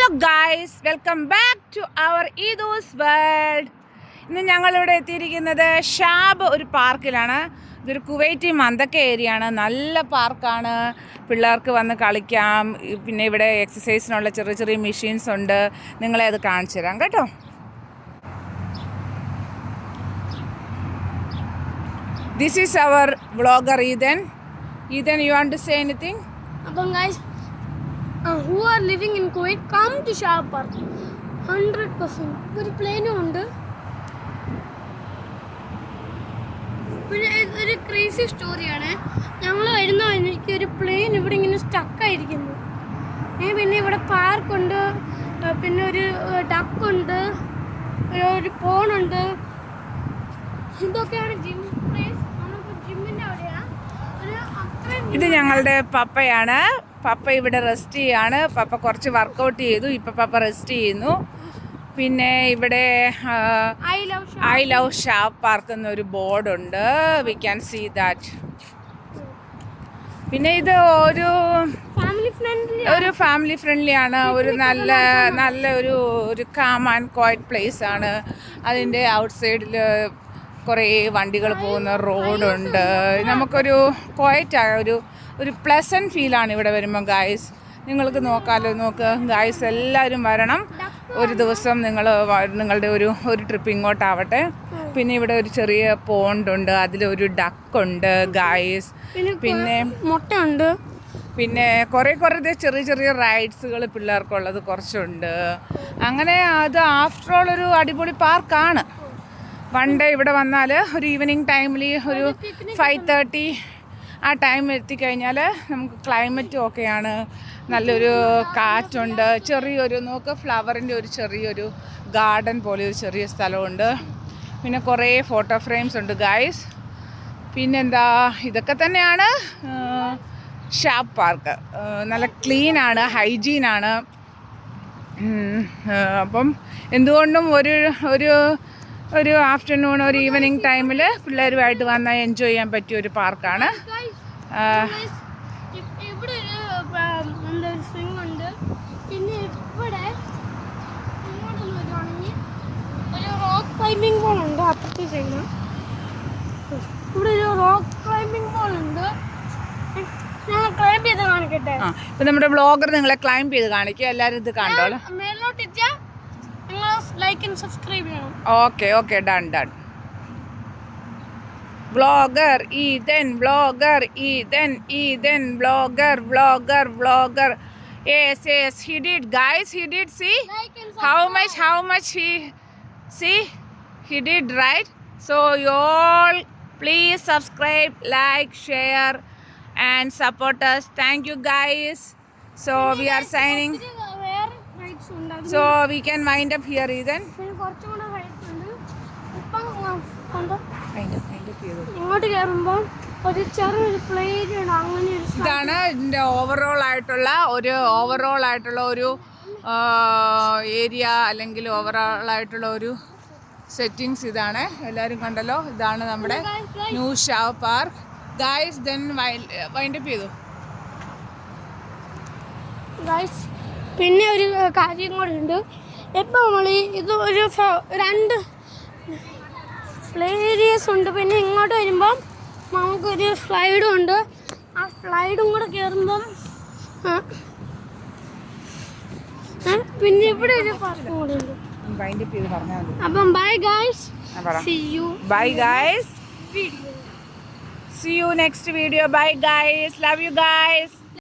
Hello guys, welcome back to our Eedus world. ഇന്ന് ഞങ്ങളിവിടെ എത്തിയിരിക്കുന്നത് ഷാബ് ഒരു പാർക്കിലാണ്. ഇതൊരു കുവൈറ്റി മന്തക്ക ഏരിയ ആണ്. നല്ല പാർക്കാണ്, പിള്ളേർക്ക് വന്ന് കളിക്കാം. പിന്നെ ഇവിടെ എക്സസൈസിനുള്ള ചെറിയ ചെറിയ മെഷീൻസ് ഉണ്ട്. നിങ്ങളെ അത് കാണിച്ചു തരാം കേട്ടോ. This is our vlogger Ethan. Ethan, you want to say anything? അപ്പം guys, who are living in Kuwait, come to Shab Park. 100%. ഒരു പ്ലെയിനും ഉണ്ട്. പിന്നെ ഇതൊരു ക്രേസി സ്റ്റോറിയാണ്. ഞങ്ങൾ വരുന്ന എനിക്ക് ഒരു പ്ലെയിൻ ഇവിടെ ഇങ്ങനെ സ്റ്റക്കായിരിക്കുന്നു. പിന്നെ ഇവിടെ പാർക്കുണ്ട്, പിന്നെ ഒരു ഡക്കുണ്ട്, ഒരു പോണുണ്ട്. ഇതൊക്കെയാണ് ജിം പ്ലേസ്. നമ്മളിപ്പോൾ ജിമ്മിൻ്റെ അവിടെയാണ്. ഇത് ഞങ്ങളുടെ പപ്പയാണ്. പപ്പ ഇവിടെ റെസ്റ്റ് ചെയ്യാണ്. പപ്പ കുറച്ച് വർക്കൗട്ട് ചെയ്തു, ഇപ്പം പപ്പ റെസ്റ്റ് ചെയ്യുന്നു. പിന്നെ ഇവിടെ ഐ ലവ് ഷാബ് പാർക്ക് എന്നൊരു ബോർഡുണ്ട്. We can see that. പിന്നെ ഇത് ഒരു ഫാമിലി ഫ്രണ്ട്ലി ആണ്. ഒരു നല്ല ഒരു കാം ആൻഡ് ക്വയറ്റ് പ്ലേസ് ആണ്. അതിൻ്റെ ഔട്ട് സൈഡിൽ കുറേ വണ്ടികൾ പോകുന്ന റോഡുണ്ട്. നമുക്കൊരു ക്വയറ്റായ ഒരു പ്ലസൻറ്റ് ഫീലാണ് ഇവിടെ വരുമ്പോൾ. ഗായ്സ്, നിങ്ങൾക്ക് നോക്ക് ഗായ്സ്, എല്ലാവരും വരണം. ഒരു ദിവസം നിങ്ങളുടെ ഒരു ട്രിപ്പ് ഇങ്ങോട്ടാവട്ടെ. പിന്നെ ഇവിടെ ഒരു ചെറിയ പോണ്ടുണ്ട്, അതിലൊരു ഡക്കുണ്ട് ഗായ്സ്. പിന്നെ മുട്ടയുണ്ട്. പിന്നെ കുറേ ചെറിയ ചെറിയ റൈഡ്സുകൾ പിള്ളേർക്കുള്ളത് കുറച്ചുണ്ട്. അങ്ങനെ അത് ആഫ്റ്റർ ഓൾ ഒരു അടിപൊളി പാർക്കാണ്. വൺ ഡേ ഇവിടെ വന്നാൽ ഒരു ഈവനിങ് ടൈമിൽ ഒരു 5:30 ആ ടൈം എത്തിക്കഴിഞ്ഞാൽ നമുക്ക് ക്ലൈമറ്റും ഒക്കെയാണ്. നല്ലൊരു കാറ്റുണ്ട്. ഫ്ലവറിൻ്റെ ഒരു ചെറിയൊരു ഗാർഡൻ പോലെ ഒരു ചെറിയ സ്ഥലമുണ്ട്. പിന്നെ കുറേ ഫോട്ടോ ഫ്രെയിംസ് ഉണ്ട് ഗായ്സ്. പിന്നെന്താ, ഇതൊക്കെ തന്നെയാണ് ഷാബ് പാർക്ക്. നല്ല ക്ലീനാണ്, ഹൈജീനാണ്. അപ്പം എന്തുകൊണ്ടും ഒരു ആഫ്റ്റർനൂൺ, ഒരു ഈവനിങ് ടൈമിൽ പിള്ളേരുമായിട്ട് വന്നാൽ എൻജോയ് ചെയ്യാൻ പറ്റിയ ഒരു പാർക്കാണ്. ഇവിടെ ഒരു സ്വിംഗ് ഉണ്ട്. പിന്നെ ഇവിടെ ഒരു റോക്ക് ക്ലൈമ്പിംഗ് ബോൾ ഉണ്ട്. അപ്പുറത്തെ സൈഡിൽ ഇവിടെ ഒരു റോക്ക് ക്ലൈമ്പിംഗ് ബോൾ ഉണ്ട്. ഞങ്ങൾ ക്ലൈംബ് ചെയ്ത് കാണിക്കട്ടെ. ഇപ്പം നമ്മുടെ വ്ളോഗർ നിങ്ങളെ ക്ലൈംബ് ചെയ്ത് കാണിക്കുക. എല്ലാവരും ഇത് കണ്ടോളൂ. മേലോട്ട് ലൈക്ക് ആൻഡ് സബ്സ്ക്രൈബ് ചെയ്യണം. Okay done. Vlogger Ethan vlogger. Yes, he did, guys. He did. See how much he did, right? So you all please subscribe, like, share and support us. Thank you guys. So we are signing. So we can wind up here, Ethan. ഇങ്ങോട്ട് കയറുമ്പോൾ ഒരു ചെറിയൊരു plate ഉണ്ട്. അങ്ങനെ ഇതാണ് ഇതിൻ്റെ overall ആയിട്ടുള്ള ഒരു ഏരിയ, അല്ലെങ്കിൽ ഓവറോൾ ആയിട്ടുള്ള ഒരു സെറ്റിങ്സ്. ഇതാണ്, എല്ലാവരും കണ്ടല്ലോ. ഇതാണ് നമ്മുടെ new Shab park guys. Then wind up ചെയ്തു ഗായ്സ്. പിന്നെ ഒരു കാര്യം കൂടെ ഉണ്ട്. ഇപ്പം നമ്മൾ ഇത് ഒരു 2 പ്ലേ ഏരിയസ് ഉണ്ട്. പിന്നെ ഇങ്ങോട്ട് വരുമ്പം നമുക്കൊരു സ്ലൈഡും ഉണ്ട്. ആ സ്ലൈഡും കൂടെ കയറുമ്പം പിന്നെ ഇവിടെ ഒരു പാർക്കും കൂടെ ഉണ്ട്. അപ്പം bye guys, see you next video. Bye guys, love you guys.